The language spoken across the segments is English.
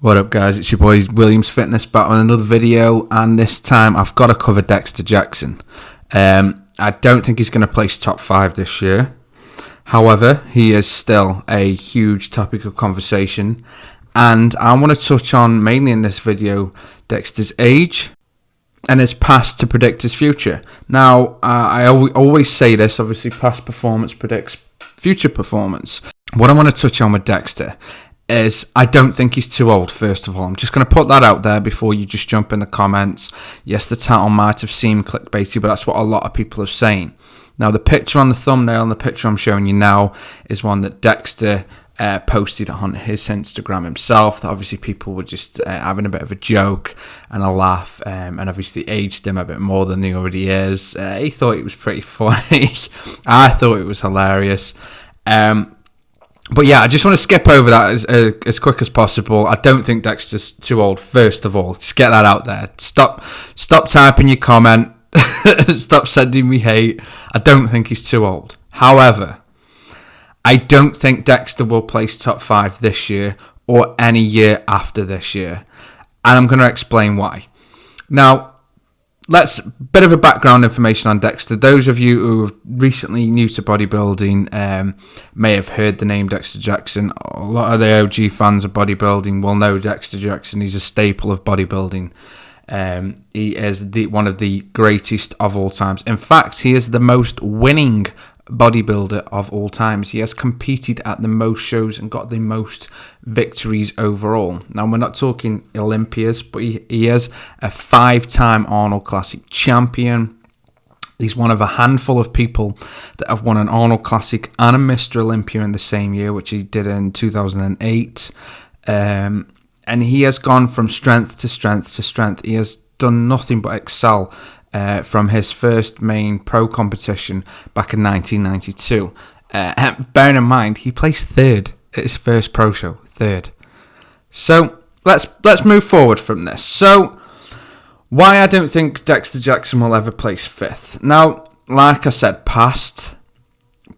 What up, guys? It's your boy Williams Fitness back on another video, and this time I've got to cover Dexter Jackson. I don't think he's going to place top 5 this year. However, he is still a huge topic of conversation, and I want to touch on, mainly in this video, Dexter's age and his past to predict his future. Now, I always say this, obviously past performance predicts future performance. What I want to touch on with Dexter is I don't think he's too old, first of all. I'm just going to put that out there before you just jump in the comments. Yes, the title might have seemed clickbaity, but that's what a lot of people are saying. Now, the picture on the thumbnail and the picture I'm showing you now is one that Dexter posted on his Instagram himself. That obviously people were just having a bit of a joke and a laugh, and obviously aged him a bit more than he already is. He thought it was pretty funny. I thought it was hilarious. But yeah, I just want to skip over that as quick as possible. I don't think Dexter's too old, first of all. Just get that out there. Stop typing your comment. Stop sending me hate. I don't think he's too old. However, I don't think Dexter will place top 5 this year or any year after this year. And I'm going to explain why. Now, bit of a background information on Dexter. Those of you who are recently new to bodybuilding may have heard the name Dexter Jackson. A lot of the OG fans of bodybuilding will know Dexter Jackson. He's a staple of bodybuilding. He is one of the greatest of all times. In fact, he is the most winning bodybuilder of all times. He has competed at the most shows and got the most victories overall. Now, we're not talking Olympias, but he is a 5-time Arnold Classic champion. He's one of a handful of people that have won an Arnold Classic and a Mr. Olympia in the same year, which he did in 2008. And he has gone from strength to strength to strength. He has done nothing but excel from his first main pro competition back in 1992. Bearing in mind, he placed 3rd at his first pro show. 3rd. So let's move forward from this. So why I don't think Dexter Jackson will ever place 5th. Now, like I said, past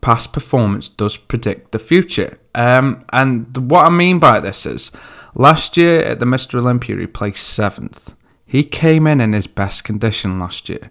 performance does predict the future. And what I mean by this is, last year at the Mr. Olympia, he placed 7th. He came in his best condition last year.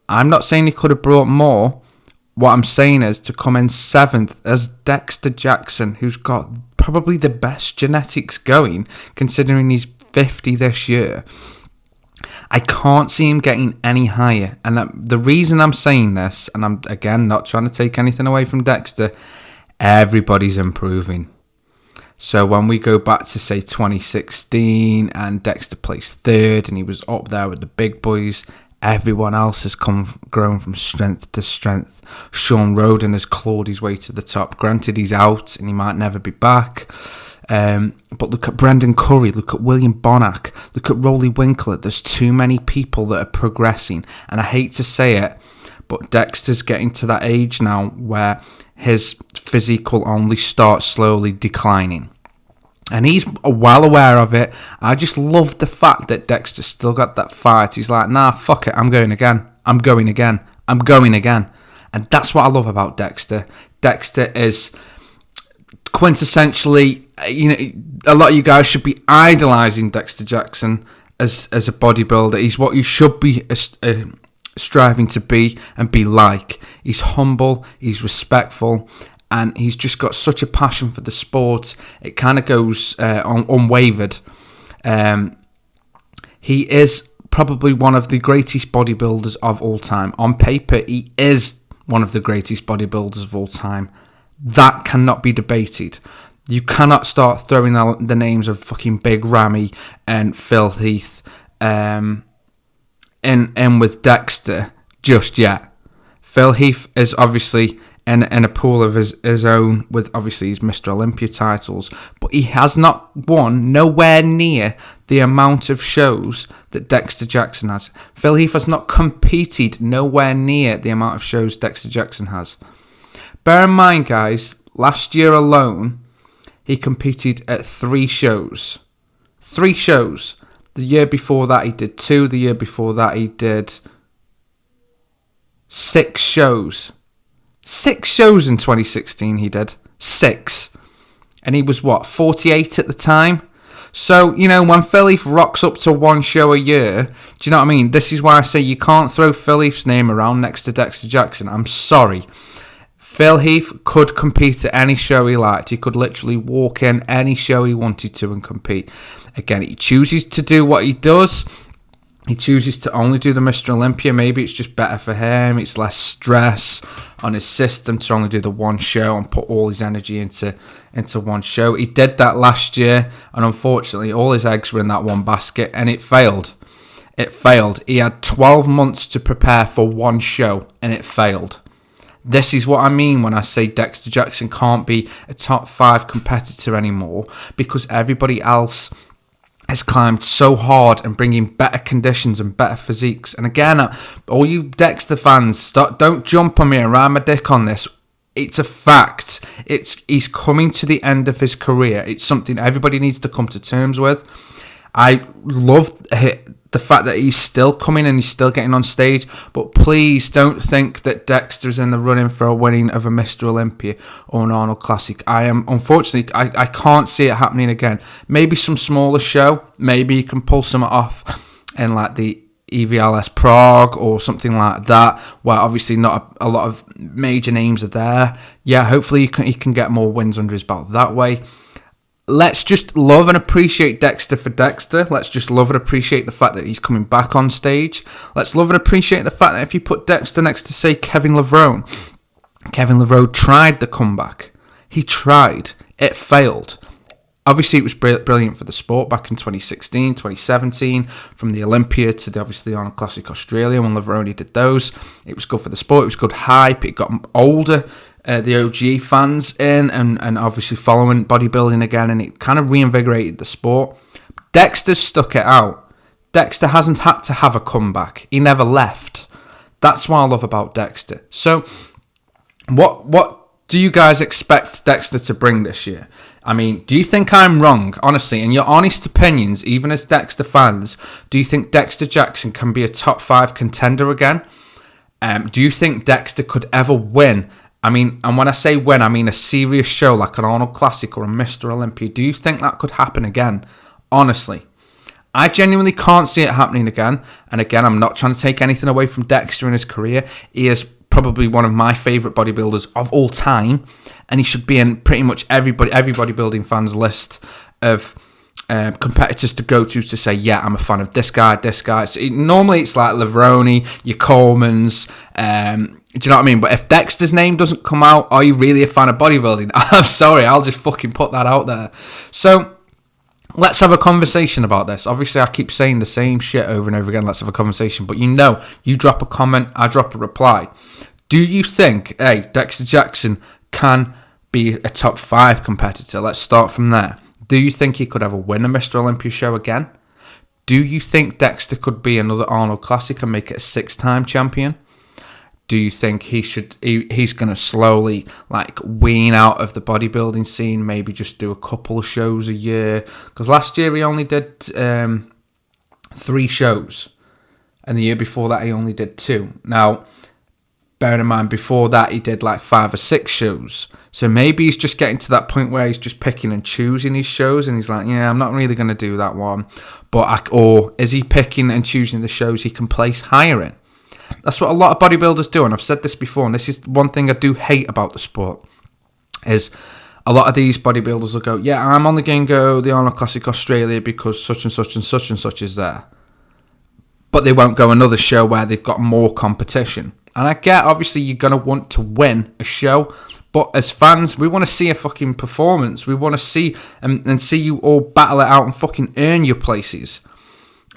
I'm not saying he could have brought more. What I'm saying is to come in 7th as Dexter Jackson, who's got probably the best genetics going, considering he's 50 this year. I can't see him getting any higher. And the reason I'm saying this, and I'm, again, not trying to take anything away from Dexter, everybody's improving. So when we go back to, say, 2016 and Dexter placed 3rd and he was up there with the big boys, everyone else has grown from strength to strength. Sean Roden has clawed his way to the top. Granted, he's out and he might never be back. But look at Brendan Curry, look at William Bonac, look at Rolly Winkler. There's too many people that are progressing. And I hate to say it, but Dexter's getting to that age now where his physique will only start slowly declining. And he's well aware of it. I just love the fact that Dexter's still got that fight. He's like, nah, fuck it, I'm going again. I'm going again. I'm going again. And that's what I love about Dexter. Dexter is quintessentially, a lot of you guys should be idolizing Dexter Jackson as a bodybuilder. He's what you should be striving to be and be like. He's humble, he's respectful, and he's just got such a passion for the sport. It kind of goes unwavered. He is probably one of the greatest bodybuilders of all time. On paper, he is one of the greatest bodybuilders of all time. That cannot be debated. You cannot start throwing out the names of fucking Big Ramy and Phil Heath in with Dexter just yet. Phil Heath is obviously in a pool of his own with obviously his Mr. Olympia titles, but he has not won nowhere near the amount of shows that Dexter Jackson has. Phil Heath has not competed nowhere near the amount of shows Dexter Jackson has. Bear in mind, guys, last year alone, he competed at 3 shows. 3 shows. The year before that, he did 2. The year before that, he did 6 shows. 6 shows in 2016 he did. 6. And he was, 48 at the time? So, when Phil Heath rocks up to one show a year, do you know what I mean? This is why I say you can't throw Phil Heath's name around next to Dexter Jackson. I'm sorry. Phil Heath could compete at any show he liked. He could literally walk in any show he wanted to and compete. Again, he chooses to do what he does. He chooses to only do the Mr. Olympia. Maybe it's just better for him. It's less stress on his system to only do the one show and put all his energy into one show. He did that last year, and unfortunately, all his eggs were in that one basket, and it failed. It failed. He had 12 months to prepare for one show, and it failed. This is what I mean when I say Dexter Jackson can't be a top 5 competitor anymore, because everybody else has climbed so hard and bringing better conditions and better physiques. And again, all you Dexter fans, don't jump on me and ride my dick on this. It's a fact. He's coming to the end of his career. It's something everybody needs to come to terms with. I love the fact that he's still coming and he's still getting on stage, but please don't think that Dexter's in the running for a winning of a Mr. Olympia or an Arnold Classic. Unfortunately, I can't see it happening again. Maybe some smaller show, maybe you can pull some off in like the EVLS Prague or something like that, where obviously not a lot of major names are there. Yeah, hopefully he can get more wins under his belt that way. Let's just love and appreciate Dexter for Dexter. Let's just love and appreciate the fact that he's coming back on stage. Let's love and appreciate the fact that if you put Dexter next to, say, Kevin Levrone tried the comeback. He tried. It failed. Obviously, it was brilliant for the sport back in 2016, 2017, from the Olympia to the Arnold Classic Australia when Levrone did those. It was good for the sport. It was good hype. It got older. The OG fans in and obviously following bodybuilding again, and it kind of reinvigorated the sport. Dexter stuck it out. Dexter hasn't had to have a comeback. He never left. That's what I love about Dexter. So, what do you guys expect Dexter to bring this year? I mean, do you think I'm wrong? Honestly, in your honest opinions, even as Dexter fans, do you think Dexter Jackson can be a top 5 contender again? Do you think Dexter could ever win? I mean, and when I say win, I mean a serious show like an Arnold Classic or a Mr. Olympia. Do you think that could happen again? Honestly, I genuinely can't see it happening again. And again, I'm not trying to take anything away from Dexter in his career. He is probably one of my favourite bodybuilders of all time. And he should be in pretty much every bodybuilding fan's list of competitors to go to say, yeah, I'm a fan of this guy. So normally it's like Levrone, your Colemans, do you know what I mean? But if Dexter's name doesn't come out, are you really a fan of bodybuilding? I'm sorry, I'll just fucking put that out there. So let's have a conversation about this. Obviously, I keep saying the same shit over and over again. Let's have a conversation. But you drop a comment, I drop a reply. Do you think, Dexter Jackson can be a top 5 competitor? Let's start from there. Do you think he could ever win a Mr. Olympia show again? Do you think Dexter could be another Arnold Classic and make it a 6-time champion? Do you think he's going to slowly wean out of the bodybuilding scene, maybe just do a couple of shows a year? Because last year he only did 3 shows, and the year before that he only did 2. Now, bearing in mind, before that he did 5 or 6 shows. So maybe he's just getting to that point where he's just picking and choosing his shows, and he's like, yeah, I'm not really going to do that one. Or is he picking and choosing the shows he can place higher in? That's what a lot of bodybuilders do, and I've said this before, and this is one thing I do hate about the sport, is a lot of these bodybuilders will go, yeah, I'm only going to go the Arnold Classic Australia because such and such and such and such is there. But they won't go another show where they've got more competition. And I get, obviously, you're going to want to win a show, but as fans, we want to see a fucking performance. We want to see and see you all battle it out and fucking earn your places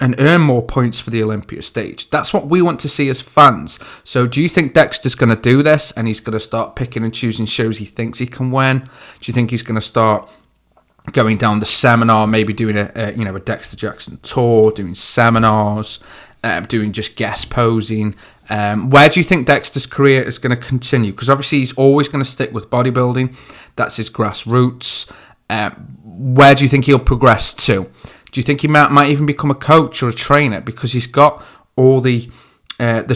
and earn more points for the Olympia stage. That's what we want to see as fans. So do you think Dexter's going to do this and he's going to start picking and choosing shows he thinks he can win? Do you think he's going to start going down the seminar, maybe doing a Dexter Jackson tour, doing seminars, doing just guest posing? Where do you think Dexter's career is going to continue? Because obviously he's always going to stick with bodybuilding. That's his grassroots. Where do you think he'll progress to? Do you think he might even become a coach or a trainer, because he's got all the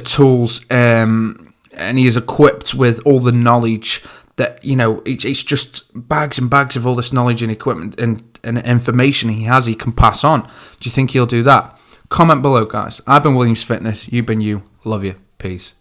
tools and he is equipped with all the knowledge that, it's just bags and bags of all this knowledge and equipment and and information he can pass on. Do you think he'll do that? Comment below, guys. I've been Williams Fitness. You've been you. Love you. Peace.